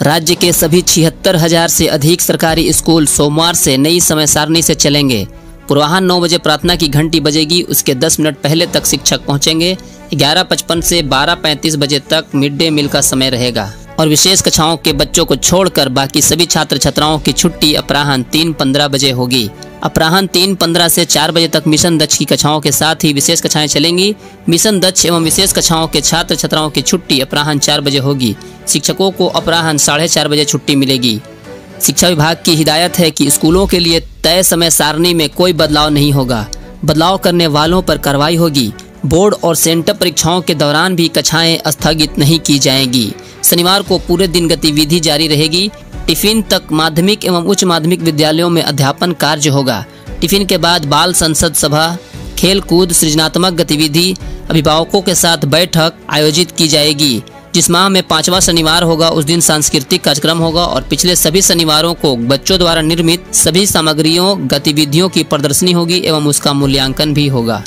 राज्य के सभी 76,000 से अधिक सरकारी स्कूल सोमवार से नई समय सारणी से चलेंगे। पूर्वाह्न 9 बजे प्रार्थना की घंटी बजेगी, उसके 10 मिनट पहले तक शिक्षक पहुंचेंगे। 11:55 से 12:35 बजे तक मिड डे मील का समय रहेगा और विशेष कक्षाओं के बच्चों को छोड़कर बाकी सभी छात्र छात्राओं की छुट्टी अपराह्न 3:15 बजे होगी। अपराह्न 3:15 से 4 बजे तक मिशन दक्ष की कक्षाओं के साथ ही विशेष कक्षाएं चलेंगी। मिशन दक्ष एवं विशेष कक्षाओं के छात्र छात्राओं की छुट्टी अपराह्न 4 बजे होगी। शिक्षकों को अपराह्न 4:30 बजे छुट्टी मिलेगी। शिक्षा विभाग की हिदायत है कि स्कूलों के लिए तय समय सारणी में कोई बदलाव नहीं होगा। बदलाव करने वालों पर कार्रवाई होगी। बोर्ड और सेंटर परीक्षाओं के दौरान भी कक्षाएं स्थगित नहीं की जाएंगी। शनिवार को पूरे दिन गतिविधि जारी रहेगी। टिफिन तक माध्यमिक एवं उच्च माध्यमिक विद्यालयों में अध्यापन कार्य होगा। टिफिन के बाद बाल संसद सभा, खेल कूद, सृजनात्मक गतिविधि, अभिभावकों के साथ बैठक आयोजित की जाएगी। जिस माह में 5वां शनिवार होगा उस दिन सांस्कृतिक कार्यक्रम होगा और पिछले सभी शनिवारों को बच्चों द्वारा निर्मित सभी सामग्रियों गतिविधियों की प्रदर्शनी होगी एवं उसका मूल्यांकन भी होगा।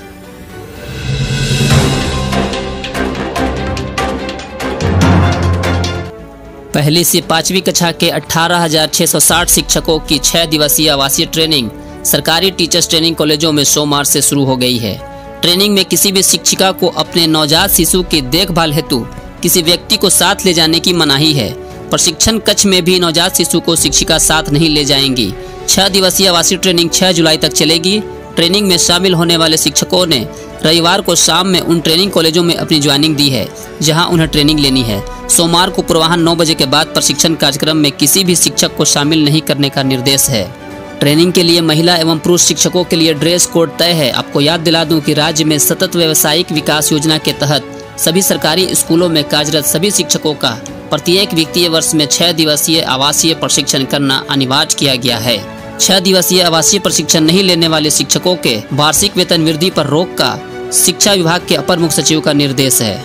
पहली से 5वीं कक्षा के 18,660 शिक्षकों की 6 दिवसीय आवासीय ट्रेनिंग सरकारी टीचर्स ट्रेनिंग कॉलेजों में सोमवार से शुरू हो गई है। ट्रेनिंग में किसी भी शिक्षिका को अपने नवजात शिशु की देखभाल हेतु किसी व्यक्ति को साथ ले जाने की मनाही है। प्रशिक्षण कक्ष में भी नवजात शिशु को शिक्षिका साथ नहीं ले जाएंगी। 6 दिवसीय आवासीय ट्रेनिंग 6 जुलाई तक चलेगी। ट्रेनिंग में शामिल होने वाले शिक्षकों ने रविवार को शाम में उन ट्रेनिंग कॉलेजों में अपनी ज्वाइनिंग दी है जहां उन्हें ट्रेनिंग लेनी है। सोमवार को पूर्वाह्न 9 बजे के बाद प्रशिक्षण कार्यक्रम में किसी भी शिक्षक को शामिल नहीं करने का निर्देश है। ट्रेनिंग के लिए महिला एवं पुरुष शिक्षकों के लिए ड्रेस कोड तय है। आपको याद दिला दूं कि राज्य में सतत व्यावसायिक विकास योजना के तहत सभी सरकारी स्कूलों में कार्यरत सभी शिक्षकों का प्रत्येक वित्तीय वर्ष में 6 दिवसीय आवासीय प्रशिक्षण करना अनिवार्य किया गया है। 6 दिवसीय आवासीय प्रशिक्षण नहीं लेने वाले शिक्षकों के वार्षिक वेतन वृद्धि पर रोक का शिक्षा विभाग के अपर मुख्य सचिव का निर्देश है।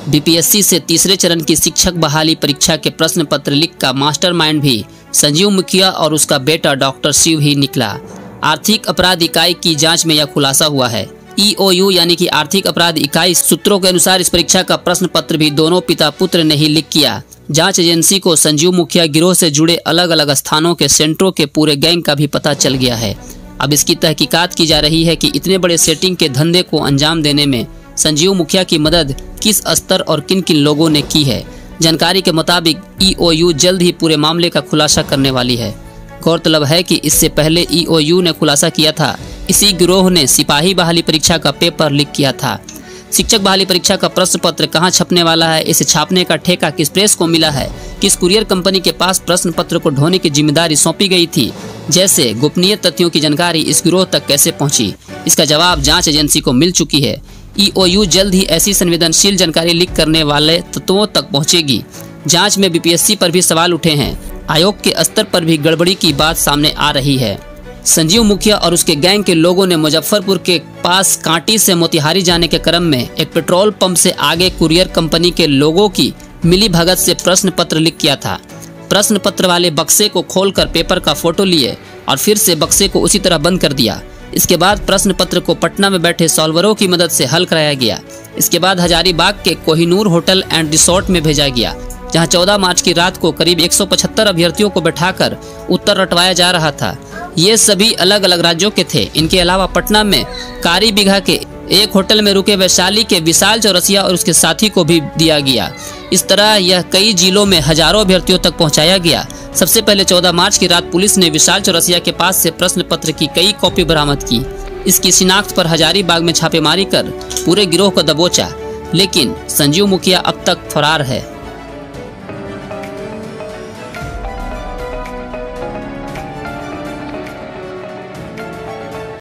बीपीएससी से तीसरे चरण की शिक्षक बहाली परीक्षा के प्रश्न पत्र लीक का मास्टरमाइंड भी संजीव मुखिया और उसका बेटा डॉक्टर शिव ही निकला। आर्थिक अपराध इकाई की जांच में यह खुलासा हुआ है। ईओयू यानी कि आर्थिक अपराध इकाई सूत्रों के अनुसार इस परीक्षा का प्रश्न पत्र भी दोनों पिता पुत्र ने ही लीक किया। जांच एजेंसी को संजीव मुखिया गिरोह से जुड़े अलग अलग स्थानों के सेंटरों के पूरे गैंग का भी पता चल गया है। अब इसकी तहकीकात की जा रही है कि इतने बड़े सेटिंग के धंधे को अंजाम देने में संजीव मुखिया की मदद किस स्तर और किन किन लोगों ने की है। जानकारी के मुताबिक ईओयू जल्द ही पूरे मामले का खुलासा करने वाली है। गौरतलब है कि इससे पहले ईओयू ने खुलासा किया था इसी गिरोह ने सिपाही बहाली परीक्षा का पेपर लीक किया था। शिक्षक बहाली परीक्षा का प्रश्न पत्र कहां छपने वाला है, इसे छापने का ठेका किस प्रेस को मिला है, किस कुरियर कंपनी के पास प्रश्न पत्र को ढोने की जिम्मेदारी सौंपी गई थी, जैसे गोपनीय तथ्यों की जानकारी इस गिरोह तक कैसे पहुंची, इसका जवाब जांच एजेंसी को मिल चुकी है। ईओयू जल्द ही ऐसी संवेदनशील जानकारी लीक करने वाले तत्वों तक पहुंचेगी। जांच में बीपीएससी पर भी सवाल उठे हैं। आयोग के स्तर पर भी गड़बड़ी की बात सामने आ रही है। संजीव मुखिया और उसके गैंग के लोगों ने मुजफ्फरपुर के पास कांटी से मोतिहारी जाने के क्रम में एक पेट्रोल पंप से आगे कुरियर कंपनी के लोगों की मिली भगत से प्रश्न पत्र लीक किया था। प्रश्न पत्र वाले बक्से को खोलकर पेपर का फोटो लिए और फिर से बक्से को उसी तरह बंद कर दिया। इसके बाद प्रश्न पत्र को पटना में बैठे सॉल्वरों की मदद से हल कराया गया। इसके बाद हजारीबाग के कोहिनूर होटल एंड रिसोर्ट में भेजा गया, जहां 14 मार्च की रात को करीब 175 अभ्यर्थियों को बैठाकर उत्तर रटवाया जा रहा था। ये सभी अलग अलग राज्यों के थे। इनके अलावा पटना में कारी बिघा के एक होटल में रुके वैशाली के विशाल चौरसिया और उसके साथी को भी दिया गया। इस तरह यह कई जिलों में हजारों अभ्यर्थियों तक पहुंचाया गया। सबसे पहले 14 मार्च की रात पुलिस ने विशाल चौरसिया के पास से प्रश्न पत्र की कई कॉपी बरामद की। इसकी शिनाख्त पर हजारीबाग में छापेमारी कर पूरे गिरोह को दबोचा, लेकिन संजीव मुखिया अब तक फरार है।